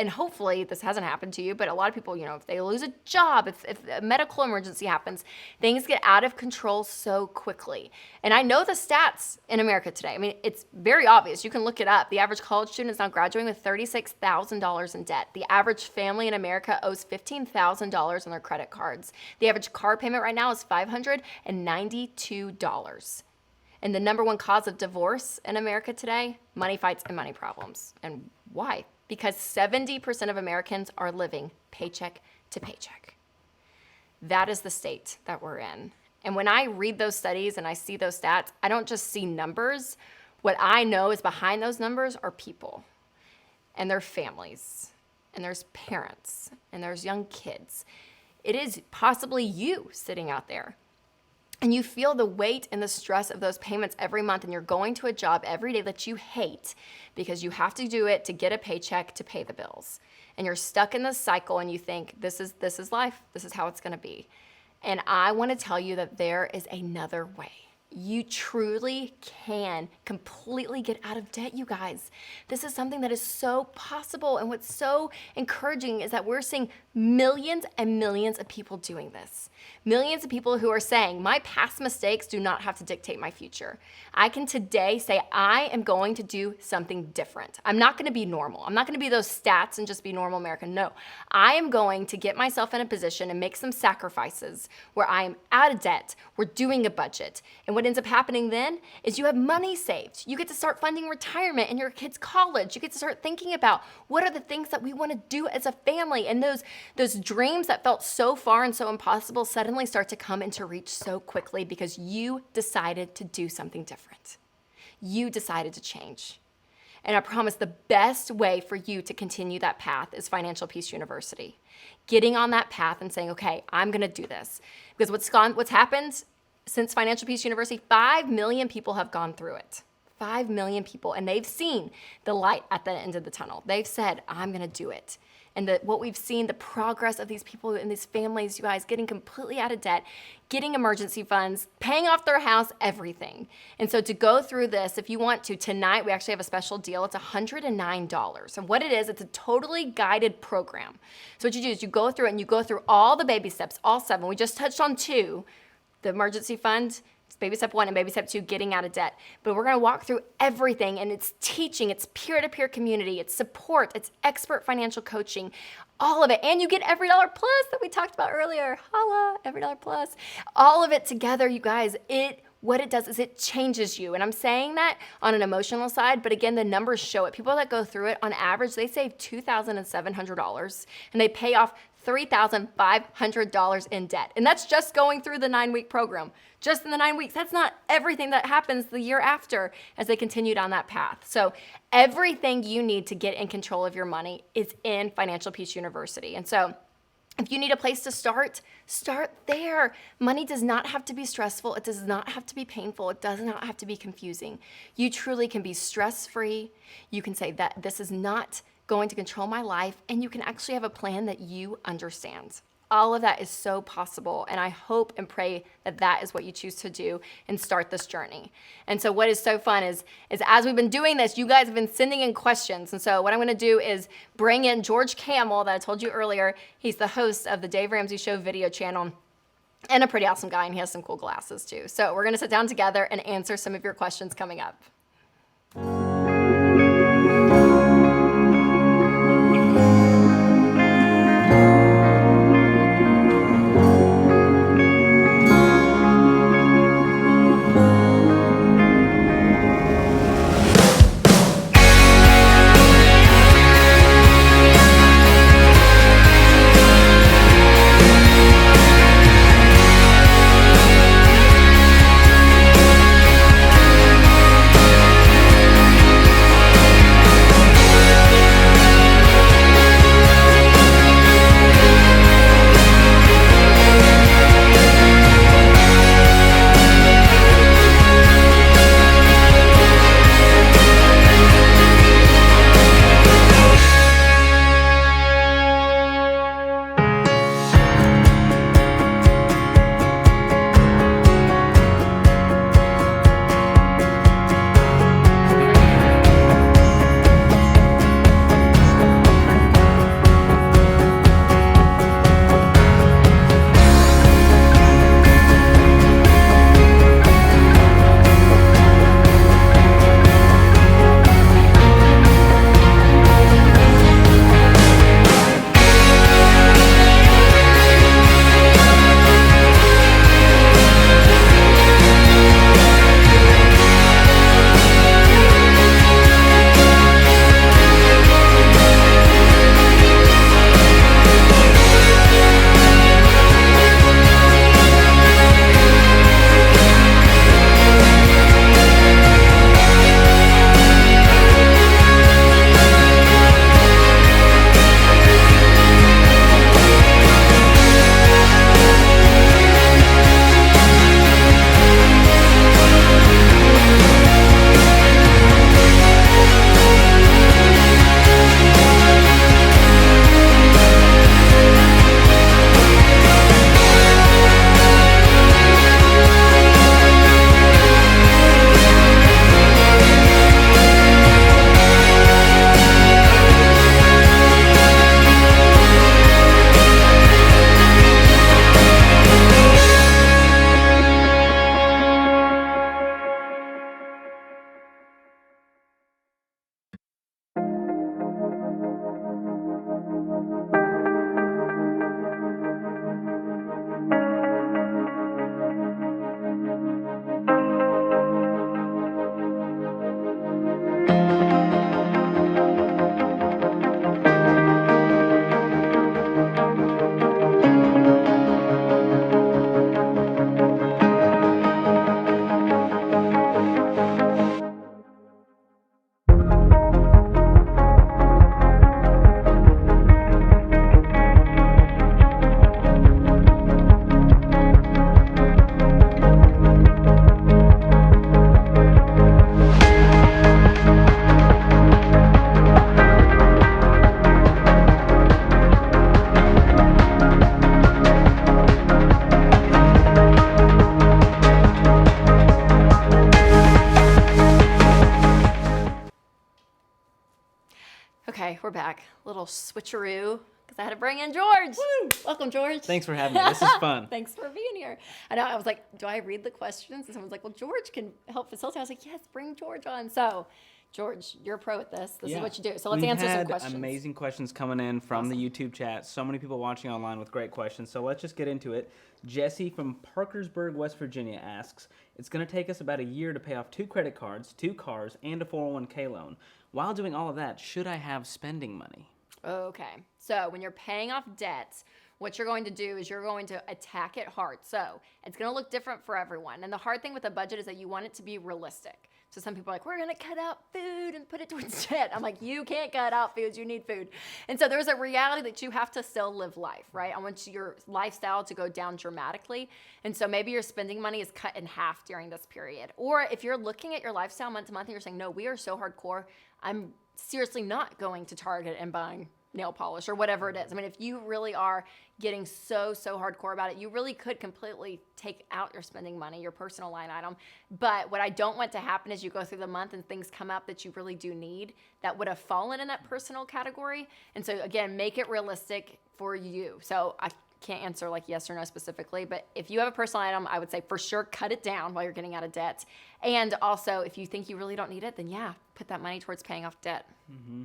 hopefully this hasn't happened to you, but a lot of people, if they lose a job, if a medical emergency happens, things get out of control so quickly. And I know the stats in America today. I mean, it's very obvious. You can look it up. The average college student is now graduating with $36,000 in debt. The average family in America owes $15,000 on their credit cards. The average car payment right now is $592. And the number one cause of divorce in America today, money fights and money problems. And why? Because 70% of Americans are living paycheck to paycheck. That is the state that we're in. And when I read those studies and I see those stats, I don't just see numbers. What I know is behind those numbers are people and their families, and there's parents, and there's young kids. It is possibly you sitting out there. And you feel the weight and the stress of those payments every month, and you're going to a job every day that you hate because you have to do it to get a paycheck to pay the bills. And you're stuck in this cycle and you think, this is life. This is how it's going to be. And I want to tell you that there is another way. You truly can completely get out of debt, you guys. This is something that is so possible. And what's so encouraging is that we're seeing millions and millions of people doing this. Millions of people who are saying, my past mistakes do not have to dictate my future. I can today say, I am going to do something different. I'm not going to be normal. I'm not going to be those stats and just be normal American. No, I am going to get myself in a position and make some sacrifices where I am out of debt. We're doing a budget. And what ends up happening then is you have money saved. You get to start funding retirement in your kids' college. You get to start thinking about what are the things that we want to do as a family. And those dreams that felt so far and so impossible suddenly start to come into reach so quickly because you decided to do something different. You decided to change. And I promise the best way for you to continue that path is Financial Peace University. Getting on that path and saying, okay, I'm going to do this. Because what's happened since Financial Peace University, 5 million people have gone through it. 5 million people. And they've seen the light at the end of the tunnel. They've said, I'm going to do it. And what we've seen, the progress of these people and these families, you guys, getting completely out of debt, getting emergency funds, paying off their house, everything. And so to go through this, if you want to, tonight we actually have a special deal. It's $109. And what it is, it's a totally guided program. So what you do is you go through it and you go through all the baby steps, all 7. We just touched on 2, the emergency fund. It's baby step 1 and baby step 2, getting out of debt. But we're going to walk through everything, and it's teaching, it's peer-to-peer community, it's support, it's expert financial coaching, all of it. And you get Every Dollar Plus that we talked about earlier. Holla, Every Dollar Plus. All of it together, you guys, what it does is it changes you. And I'm saying that on an emotional side, but again, the numbers show it. People that go through it, on average, they save $2,700, and they pay off $3,500 in debt. And that's just going through the 9-week program. Just in the 9 weeks. That's not everything that happens the year after as they continue down that path. So everything you need to get in control of your money is in Financial Peace University. And so if you need a place to start there. Money does not have to be stressful. It does not have to be painful. It does not have to be confusing. You truly can be stress-free. You can say that this is not going to control my life, and you can actually have a plan that you understand. All of that is so possible, and I hope and pray that that is what you choose to do and start this journey. And so what is so fun is as we've been doing this, you guys have been sending in questions. And so what I'm going to do is bring in George Camel that I told you earlier. He's the host of the Dave Ramsey Show video channel and a pretty awesome guy, and he has some cool glasses too. So we're going to sit down together and answer some of your questions coming up. Okay, we're back. Little switcheroo, because I had to bring in George. Woo! Welcome, George. Thanks for having me. This is fun. Thanks for being here. I know, I was like, do I read the questions? And someone's like, well, George can help facilitate. I was like, yes, bring George on. So, George, you're a pro at this. This is what you do. So let's answer some questions. Amazing questions coming in from the YouTube chat. So many people watching online with great questions. So let's just get into it. Jesse from Parkersburg, West Virginia asks, it's going to take us about a year to pay off 2 credit cards, 2 cars, and a 401k loan. While doing all of that, should I have spending money? Okay. So when you're paying off debts, what you're going to do is you're going to attack it hard. So it's going to look different for everyone. And the hard thing with a budget is that you want it to be realistic. So some people are like, we're going to cut out food and put it towards debt. I'm like, you can't cut out food. You need food. And so there's a reality that you have to still live life, right? I want your lifestyle to go down dramatically. And so maybe your spending money is cut in half during this period. Or if you're looking at your lifestyle month to month and you're saying, no, we are so hardcore, I'm seriously not going to Target and buying nail polish or whatever it is. I mean, if you really are getting so hardcore about it, you really could completely take out your spending money, your personal line item. But what I don't want to happen is you go through the month and things come up that you really do need that would have fallen in that personal category. And so again, make it realistic for you. So I can't answer like yes or no specifically, but if you have a personal item, I would say for sure cut it down while you're getting out of debt. And also, if you think you really don't need it, then yeah, put that money towards paying off debt. Mm-hmm.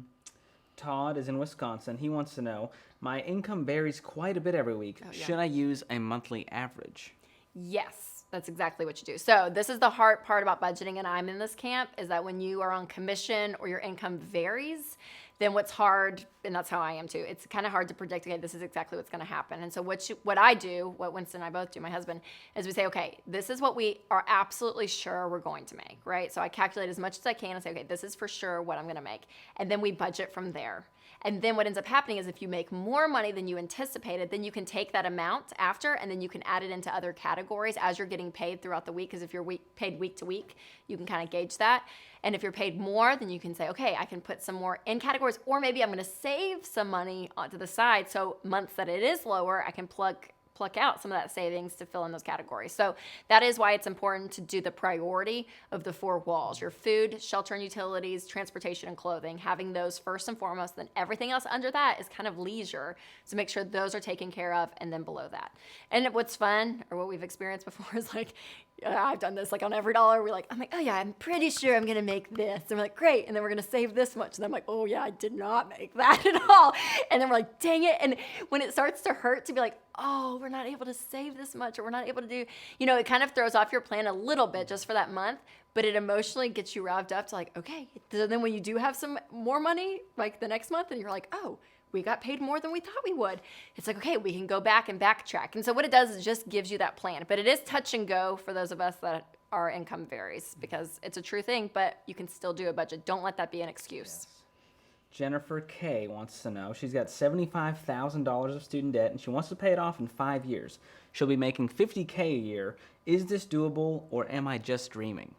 Todd is in Wisconsin. He wants to know, my income varies quite a bit every week. Oh, yeah. Should I use a monthly average? Yes, that's exactly what you do. So this is the hard part about budgeting, and I'm in this camp, is that when you are on commission or your income varies, then what's hard, and that's how I am too, it's kind of hard to predict, okay, this is exactly what's going to happen. And so what I do, what Winston and I both do, my husband, is we say, okay, this is what we are absolutely sure we're going to make, right? So I calculate as much as I can and say, okay, this is for sure what I'm going to make. And then we budget from there. And then what ends up happening is if you make more money than you anticipated, then you can take that amount after and then you can add it into other categories as you're getting paid throughout the week. Because if you're paid week to week, you can kind of gauge that. And if you're paid more, then you can say, okay, I can put some more in categories, or maybe I'm going to save some money onto the side. So months that it is lower, I can pluck out some of that savings to fill in those categories. So that is why it's important to do the priority of the 4 walls: your food, shelter and utilities, transportation and clothing, having those first and foremost. Then everything else under that is kind of leisure. So make sure those are taken care of, and then below that. And what's fun, or what we've experienced before, is like, I've done this like on every dollar. I'm like, oh yeah, I'm pretty sure I'm going to make this. And we're like, great. And then we're going to save this much. And I'm like, oh yeah, I did not make that at all. And then we're like, dang it. And when it starts to hurt to be like, oh, we're not able to save this much, or we're not able to do, it kind of throws off your plan a little bit just for that month, but it emotionally gets you revved up to like, okay. So then when you do have some more money, like the next month, and you're like, oh, we got paid more than we thought we would. It's like, okay, we can go back and backtrack. And so what it does is just gives you that plan. But it is touch and go for those of us that our income varies, because it's a true thing, but you can still do a budget. Don't let that be an excuse. Yes. Jennifer K wants to know, she's got $75,000 of student debt and she wants to pay it off in 5 years. She'll be making $50K a year. Is this doable, or am I just dreaming?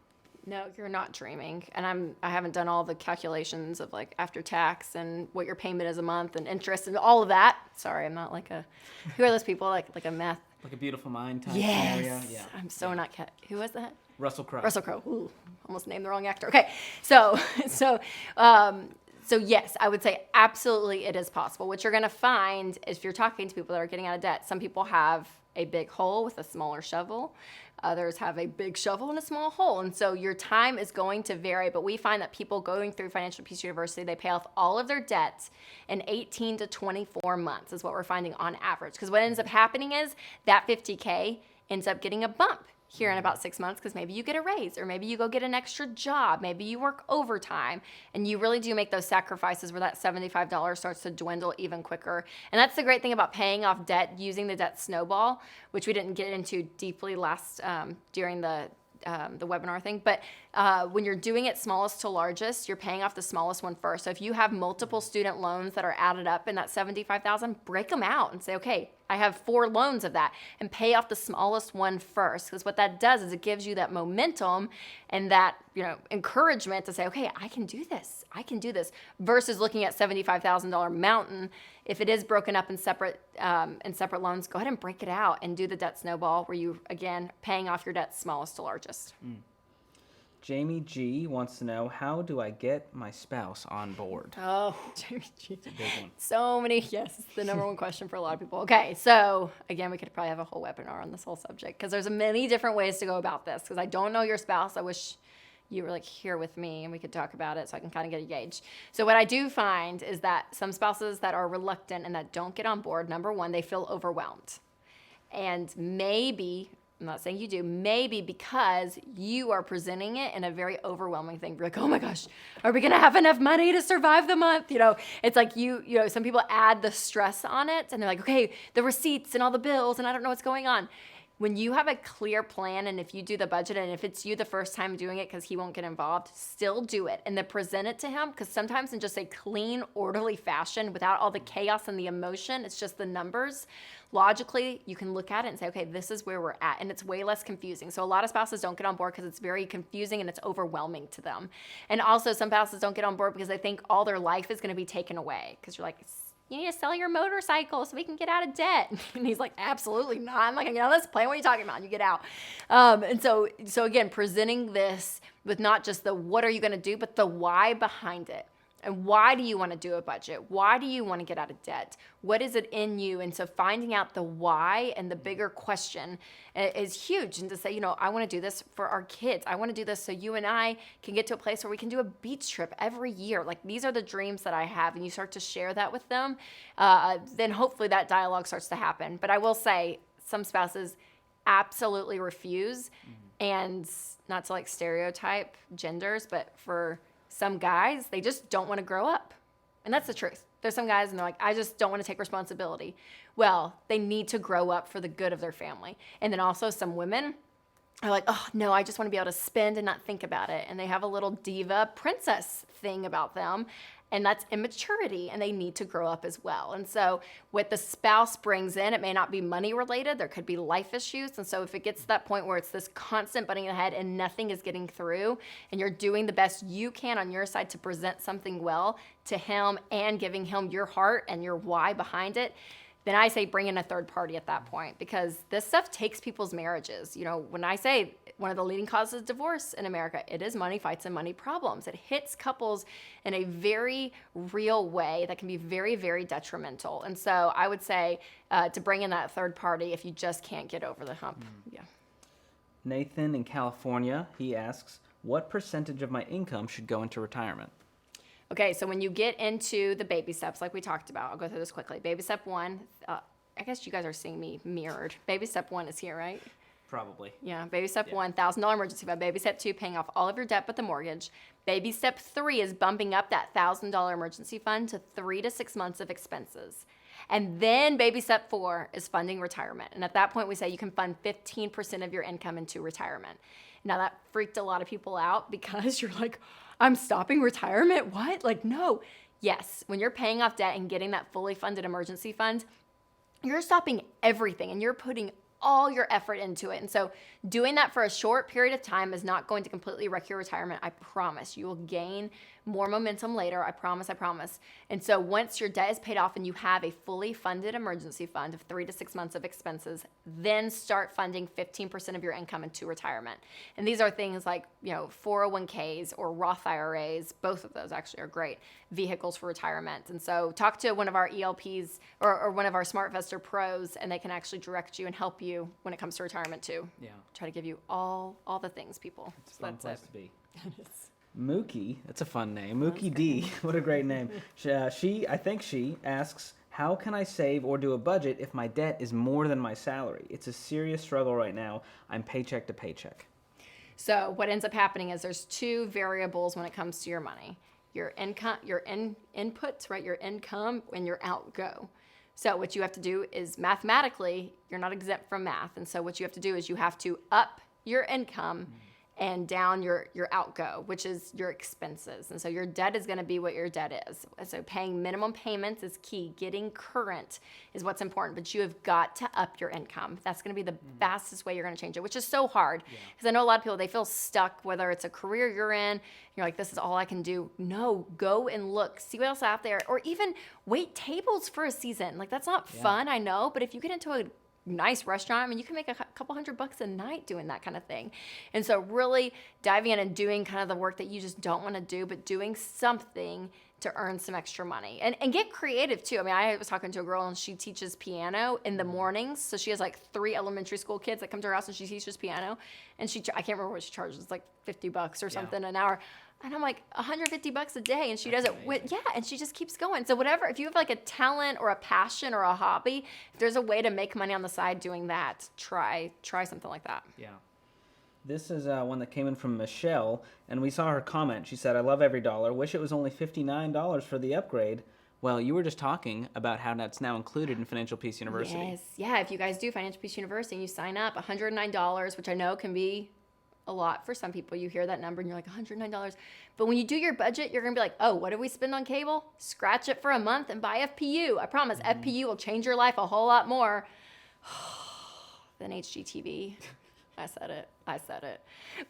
No, you're not dreaming. And I haven't done all the calculations of like after tax and what your payment is a month and interest and all of that. Sorry, I'm not like who are those people, like a math? Like a Beautiful Mind type yes. scenario? Yeah. I'm so not, who was that? Russell Crowe. Russell Crowe. Ooh, almost named the wrong actor. Okay, so yes, I would say absolutely it is possible. What you're going to find is, if you're talking to people that are getting out of debt, some people have a big hole with a smaller shovel. Others have a big shovel and a small hole. And so your time is going to vary, but we find that people going through Financial Peace University, they pay off all of their debts in 18 to 24 months is what we're finding on average. Because what ends up happening is that $50K ends up getting a bump here in about 6 months, because maybe you get a raise, or maybe you go get an extra job, maybe you work overtime, and you really do make those sacrifices where that $75 starts to dwindle even quicker. And that's the great thing about paying off debt, using the debt snowball, which we didn't get into deeply last during the webinar thing, but when you're doing it smallest to largest, you're paying off the smallest one first. So if you have multiple student loans that are added up in that $75,000, break them out and say, okay, I have 4 loans of that, and pay off the smallest one first. Because what that does is it gives you that momentum and that encouragement to say, okay, I can do this, versus looking at $75,000 mountain. If it is broken up in separate loans, go ahead and break it out and do the debt snowball, where you, again, paying off your debt smallest to largest. Jamie G wants to know, how do I get my spouse on board? Oh, Jamie G. Big one. So many, yes, it's the number one question for a lot of people. Okay, so again, we could probably have a whole webinar on this whole subject because there's many different ways to go about this. Because I don't know your spouse. I wish you were like here with me and we could talk about it so I can kind of get a gauge. So what I do find is that some spouses that are reluctant and that don't get on board, number one, they feel overwhelmed. And maybe, I'm not saying you do, maybe because you are presenting it in a very overwhelming thing. You're like, oh my gosh, are we gonna have enough money to survive the month? You know, it's like some people add the stress on it and they're like, okay, the receipts and all the bills and I don't know what's going on. When you have a clear plan and if you do the budget and if it's you the first time doing it because he won't get involved, still do it and then present it to him, because sometimes in just a clean, orderly fashion without all the chaos and the emotion, it's just the numbers. Logically, you can look at it and say, okay, this is where we're at, and it's way less confusing. So a lot of spouses don't get on board because it's very confusing and it's overwhelming to them. And also some spouses don't get on board because they think all their life is going to be taken away, because you're like, you need to sell your motorcycle so we can get out of debt. And he's like, absolutely not. I'm not gonna get on this plane. What are you talking about? You get out. And so again, presenting this with not just the what are you gonna do, but the why behind it. And why do you want to do a budget? Why do you want to get out of debt? What is it in you? And so finding out the why and the bigger question is huge. And to say, I want to do this for our kids. I want to do this so you and I can get to a place where we can do a beach trip every year. Like, these are the dreams that I have. And you start to share that with them, then hopefully that dialogue starts to happen. But I will say some spouses absolutely refuse. And not to like stereotype genders, but for some guys, they just don't want to grow up. And that's the truth. There's some guys and they're like, I just don't want to take responsibility. Well, they need to grow up for the good of their family. And then also some women are like, oh no, I just want to be able to spend and not think about it. And they have a little diva princess thing about them. And that's immaturity, and they need to grow up as well. And so what the spouse brings in, it may not be money related. There could be life issues. And so if it gets to that point where it's this constant butting ahead and nothing is getting through, and you're doing the best you can on your side to present something well to him and giving him your heart and your why behind it, then I say bring in a third party at that point, because this stuff takes people's marriages. When I say one of the leading causes of divorce in America, it is money fights and money problems. It hits couples in a very real way that can be very, very detrimental. And so I would say to bring in that third party if you just can't get over the hump. Yeah. Nathan in California, he asks, what percentage of my income should go into retirement? Okay, so when you get into the baby steps, like we talked about, I'll go through this quickly. Baby step one, I guess you guys are seeing me mirrored. Baby step one is here, right? Probably. Yeah, baby step one, $1,000 emergency fund. Baby step two, paying off all of your debt but the mortgage. Baby step three is bumping up that $1,000 emergency fund to 3 to 6 months of expenses. And then baby step four is funding retirement. And at that point, we say you can fund 15% of your income into retirement. Now, that freaked a lot of people out because you're like, I'm stopping retirement? What? Like, no. Yes, when you're paying off debt and getting that fully funded emergency fund, you're stopping everything and you're putting all your effort into it. And so doing that for a short period of time is not going to completely wreck your retirement. I promise. You will gain more momentum later. I promise. And so once your debt is paid off and you have a fully funded emergency fund of 3 to 6 months of expenses, then start funding 15% of your income into retirement. And these are things like, 401ks or Roth IRAs. Both of those actually are great vehicles for retirement. And so talk to one of our ELPs or one of our SmartVestor pros, and they can actually direct you and help you when it comes to retirement too. Yeah. Try to give you all the things, people. It's a fun place to be. It is. Mookie, that's a fun name. Mookie D, what a great name. I think she asks, how can I save or do a budget if my debt is more than my salary? It's a serious struggle right now. I'm paycheck to paycheck. So what ends up happening is there's two variables when it comes to your money. Your income, your inputs, right? Your income and your outgo. So what you have to do is mathematically, you're not exempt from math. And so what you have to do is you have to up your income and down your outgo, which is your expenses. And so your debt is going to be what your debt is. So paying minimum payments is key. Getting current is what's important, but you have got to up your income. That's going to be the fastest way you're going to change it, which is so hard. Because I know a lot of people, they feel stuck, whether it's a career you're in, you're like, this is all I can do. No, go and look, see what else out there, or even wait tables for a season. Like, that's not fun, I know, but if you get into nice restaurant. I mean, you can make a couple $100 a night doing that kind of thing. And so really diving in and doing kind of the work that you just don't want to do, but doing something to earn some extra money and get creative too. I mean, I was talking to a girl and she teaches piano in the mornings. So she has like 3 elementary school kids that come to her house and she teaches piano. And I can't remember what she charges. It's like $50 or something an hour. And I'm like, $150 a day. And she does it with, and she just keeps going. So whatever, if you have like a talent or a passion or a hobby, if there's a way to make money on the side doing that, try something like that. Yeah. This is one that came in from Michelle, and we saw her comment. She said, I love every dollar. Wish it was only $59 for the upgrade. Well, you were just talking about how that's now included in Financial Peace University. Yes. Yeah, if you guys do Financial Peace University and you sign up, $109, which I know can be a lot for some people. You hear that number and you're like, $109. But when you do your budget, you're going to be like, oh, what did we spend on cable? Scratch it for a month and buy FPU. I promise, FPU will change your life a whole lot more than HGTV. I said it.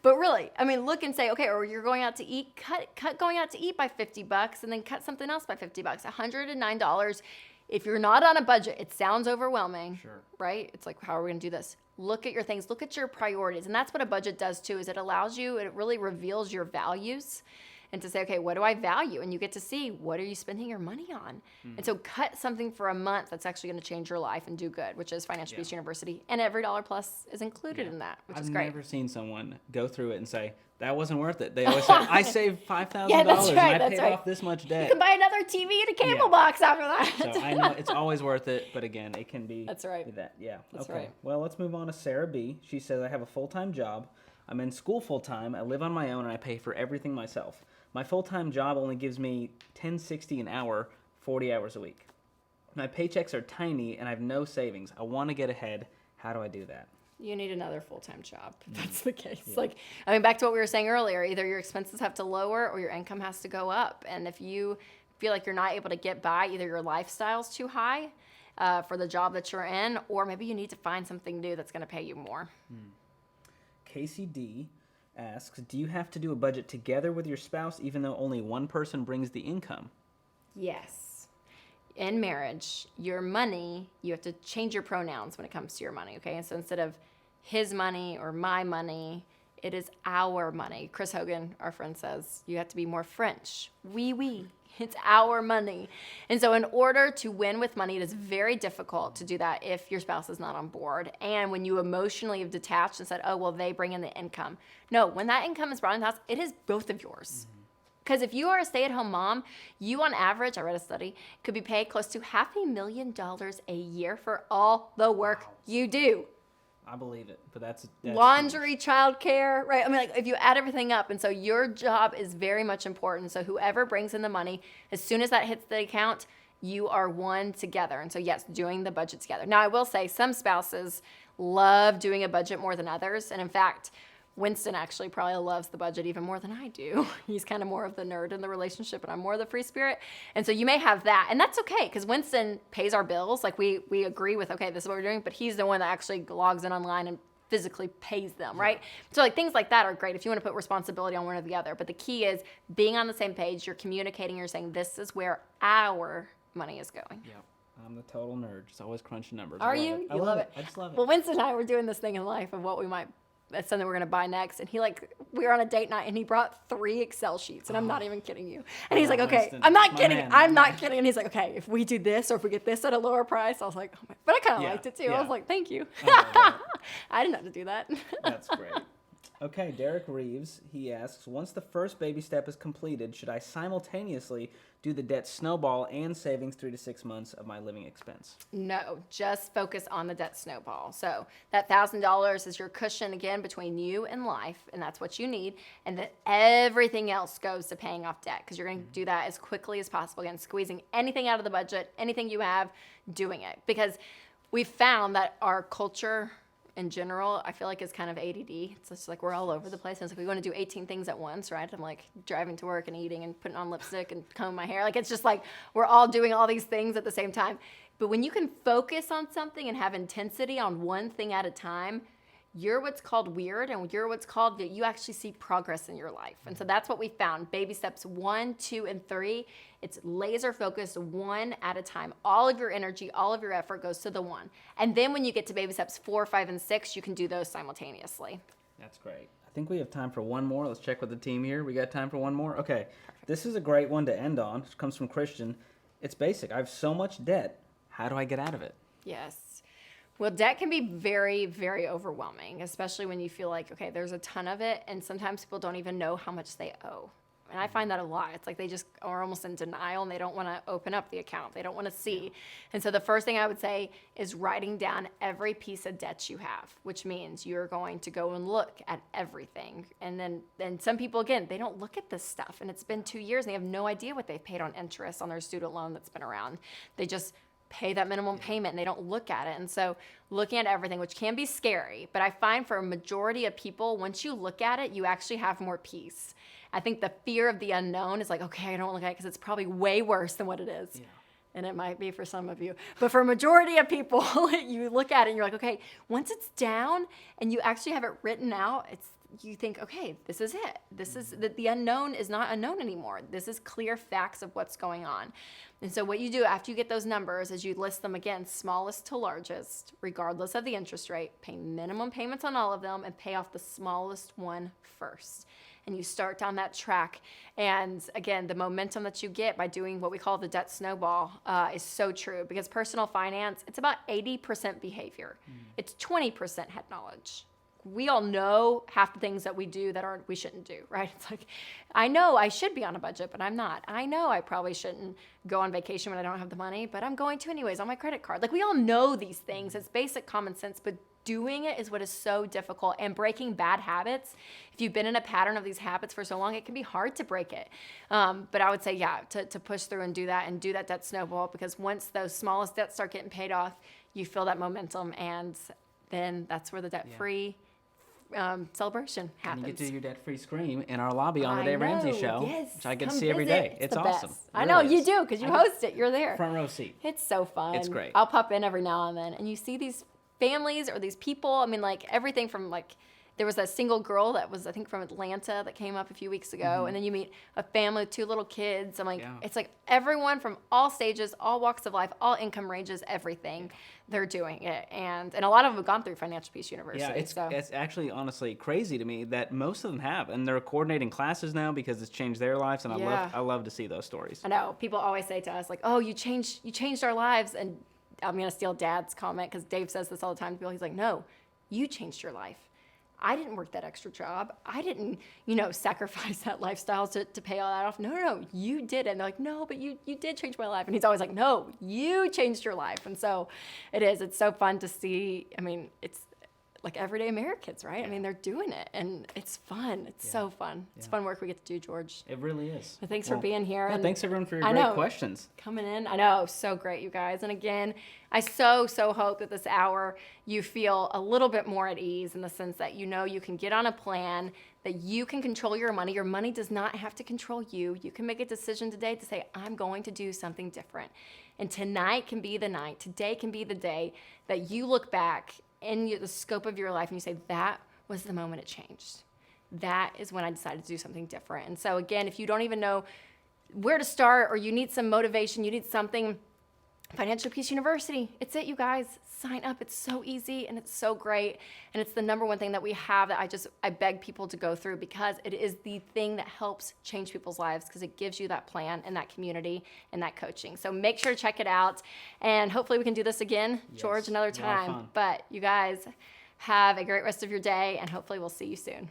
But really, I mean, look and say, okay, or you're going out to eat, cut going out to eat by $50 and then cut something else by $50. $109. If you're not on a budget, it sounds overwhelming, right? It's like, how are we going to do this? Look at your things, look at your priorities. And that's what a budget does too, is it allows you, it really reveals your values. And to say, okay, what do I value? And you get to see, what are you spending your money on? And so cut something for a month that's actually going to change your life and do good, which is Financial Peace University. And every dollar plus is included in that, which is great. I've never seen someone go through it and say, that wasn't worth it. They always say, I saved $5,000 Yeah, that's and right, I that's paid right. off this much debt. You can buy another TV and a cable box after that. So I know it's always worth it, but again, it can be That's right. that. Yeah. That's okay. right. Well, let's move on to Sarah B. She says, I have a full-time job. I'm in school full-time. I live on my own and I pay for everything myself. My full-time job only gives me $10.60 an hour, 40 hours a week. My paychecks are tiny and I have no savings. I want to get ahead. How do I do that? You need another full-time job. If that's the case. Like, I mean, back to what we were saying earlier, either your expenses have to lower or your income has to go up. And if you feel like you're not able to get by, either your lifestyle's too high for the job that you're in, or maybe you need to find something new that's going to pay you more. Casey D asks, do you have to do a budget together with your spouse even though only one person brings the income? Yes. In marriage, your money, you have to change your pronouns when it comes to your money, okay? And so instead of his money or my money, it is our money. Chris Hogan, our friend, says you have to be more French. Oui. It's our money. And so in order to win with money, it is very difficult to do that if your spouse is not on board. And when you emotionally have detached and said, oh, well, they bring in the income. No, when that income is brought in the house, it is both of yours. Because if you are a stay-at-home mom, you on average, I read a study, could be paid close to $500,000 a year for all the work you do. I believe it, but that's Laundry, childcare, right? I mean, like if you add everything up, and so your job is very much important. So whoever brings in the money, as soon as that hits the account, you are one together. And so yes, doing the budget together. Now I will say some spouses love doing a budget more than others. And in fact, Winston actually probably loves the budget even more than I do. He's kind of more of the nerd in the relationship and I'm more the free spirit. And so you may have that. And that's okay because Winston pays our bills. Like we agree with, okay, this is what we're doing. But he's the one that actually logs in online and physically pays them, right? So like things like that are great if you want to put responsibility on one or the other. But the key is being on the same page. You're communicating. You're saying this is where our money is going. Yeah. I'm the total nerd. Just always crunching numbers. Are you? I love it. I just love it. Well, Winston and I were doing this thing in life of what we might, that's something we're going to buy next. And we were on a date night and he brought 3 Excel sheets. And I'm not even kidding you. And he's like, okay, Winston. I'm not kidding. Man. I'm not kidding. And he's like, okay, if we do this or if we get this at a lower price, I was like, oh my, but I kind of Yeah, liked it too. yeah. I was like, thank you. I I didn't know how to do that. That's great. Okay, Derek Reeves, he asks, once the first baby step is completed, should I simultaneously do the debt snowball and savings 3 to 6 months of my living expense? No, just focus on the debt snowball. So that $1,000 is your cushion again between you and life, and that's what you need. And then everything else goes to paying off debt because you're going to do that as quickly as possible. Again, squeezing anything out of the budget, anything you have, doing it. Because we've found that our culture in general, I feel like it's kind of ADD. It's just like we're all over the place. And it's like we want to do 18 things at once, right? I'm like driving to work and eating and putting on lipstick and combing my hair. Like it's just like we're all doing all these things at the same time. But when you can focus on something and have intensity on one thing at a time, you're what's called weird, and you're what's called that you actually see progress in your life. And so that's what we found. Baby steps 1, 2, and 3. It's laser focused, one at a time. All of your energy, all of your effort goes to the one. And then when you get to baby steps 4, 5, and 6, you can do those simultaneously. That's great. I think we have time for one more. Let's check with the team here. We got time for one more? Okay. Perfect. This is a great one to end on. It comes from Christian. It's basic. I have so much debt. How do I get out of it? Yes. Well, debt can be very, very overwhelming, especially when you feel like, okay, there's a ton of it, and sometimes people don't even know how much they owe. And I find that a lot. It's like they just are almost in denial, and they don't want to open up the account. They don't want to see. And so the first thing I would say is writing down every piece of debt you have, which means you're going to go and look at everything. And then some people, again, they don't look at this stuff, and it's been 2 years, and they have no idea what they've paid on interest on their student loan that's been around. They just pay that minimum payment and they don't look at it. And so looking at everything, which can be scary, but I find for a majority of people, once you look at it, you actually have more peace. I think the fear of the unknown is like, okay, I don't look at it because it's probably way worse than what it is. Yeah. And it might be for some of you. But for a majority of people, you look at it and you're like, okay, once it's down and you actually have it written out, you think, okay, this is it. This is the unknown is not unknown anymore. This is clear facts of what's going on. And so what you do after you get those numbers is you list them again, smallest to largest, regardless of the interest rate, pay minimum payments on all of them, and pay off the smallest one first. And you start down that track. And again, the momentum that you get by doing what we call the debt snowball is so true, because personal finance, it's about 80% behavior. It's 20% head knowledge. We all know half the things that we do that we shouldn't do, right? It's like, I know I should be on a budget, but I'm not. I know I probably shouldn't go on vacation when I don't have the money, but I'm going to anyways on my credit card. Like, we all know these things. It's basic common sense, but doing it is what is so difficult. And breaking bad habits, if you've been in a pattern of these habits for so long, it can be hard to break it. But I would say, to push through and do that debt snowball, because once those smallest debts start getting paid off, you feel that momentum, and then that's where the debt-free celebration happens. And you get to do your debt-free scream in our lobby on the Dave Ramsey Show, yes. which I get to see every day. It's awesome. I know, you do, because you host it. You're there. Front row seat. It's so fun. It's great. I'll pop in every now and then, and you see these families or these people. I mean, like, everything from, like, there was a single girl that was, I think, from Atlanta that came up a few weeks ago. And then you meet a family with 2 little kids. I'm like, It's like everyone from all stages, all walks of life, all income ranges, everything. They're doing it. And a lot of them have gone through Financial Peace University. Yeah, it's actually honestly crazy to me that most of them have. And they're coordinating classes now because it's changed their lives. And I love to see those stories. I know. People always say to us, like, oh, you changed our lives. And I'm going to steal Dad's comment, because Dave says this all the time to people. He's like, no, you changed your life. I didn't work that extra job. I didn't, sacrifice that lifestyle to pay all that off. No, you did it. And they're like, no, but you did change my life. And he's always like, no, you changed your life. And so it's so fun to see. I mean, it's like everyday Americans, right? Yeah. I mean, they're doing it, and it's fun. It's so fun. It's fun work we get to do, George. It really is. So thanks for being here. Yeah, thanks everyone for your great questions. Coming in. I know, so great, you guys. And again, I so hope that this hour you feel a little bit more at ease, in the sense that you can get on a plan, that you can control your money. Your money does not have to control you. You can make a decision today to say, I'm going to do something different. And tonight can be the night. Today can be the day that you look back in the scope of your life and you say, that was the moment it changed. That is when I decided to do something different. And so again, if you don't even know where to start, or you need some motivation, you need something, Financial Peace University, it's it, you guys. Sign up. It's so easy and it's so great. And it's the number one thing that we have that I beg people to go through, because it is the thing that helps change people's lives, because it gives you that plan and that community and that coaching. So make sure to check it out. And hopefully we can do this again, George, another time. But you guys have a great rest of your day, and hopefully we'll see you soon.